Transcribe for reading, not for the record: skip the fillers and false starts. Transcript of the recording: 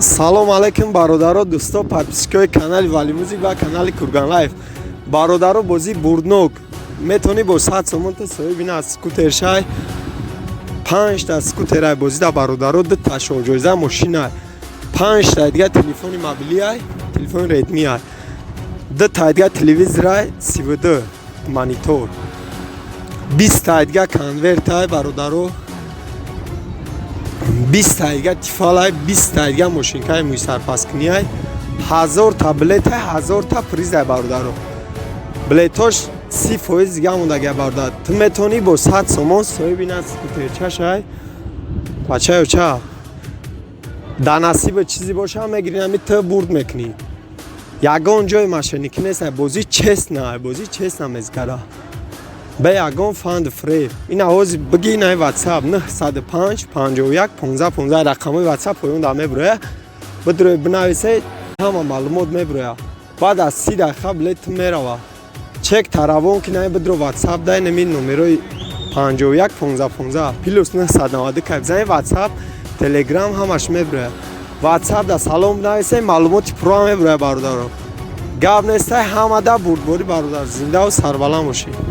Салом алейкум бародаро, дӯсто, подписчикои канали Вали Музик ва канали Курган Лайф. Бародаро, бозии бурднок метавонӣ бо 100 сомон соҳиби аз скутершай 5 та скутерай бозида бародаро, 2 та шоҳҷоиза мошинай, 5 та дига телефони мобилияй, телефони Redmi-ай, 2 та дига телевизорай CVD монитор, 20 та дига конвертай бародаро, 20 та дига тифалай, 20 та дига мошинкаи мӯйсарпаскунияй, 1000 та билетай, 1000 та призай бародаро. Билетош 30% дига мондагия бародаро. Ту метавонӣ бо 100 сомон соҳиби аз скутерчашай бачаёча дар насиба чизе боша мегирӣ, ами ту бурд мекунӣ. Ягон ҷои мошенникӣ нест, бозии честна, бозии честна мезгара. Бе ягон фанд фреб. Ин авози биги на WhatsApp 905 51 15 15 рақамои WhatsApp поён да мебуроя. Бидро бинависе ҳама маълумот мебуроя. Баъд аз 30 дақиқа билет мерава. Чек таравон ки на бидро WhatsApp дай нами номерои 51 15 15 плюс 992 ка бизани WhatsApp, Telegram ҳамаш мебуроя. WhatsApp да салом бинависе маълумоти пурра мебуроя бародаро. Гап нестай ҳама да бурдбори бародар, зинда ва сарбаланд бошед.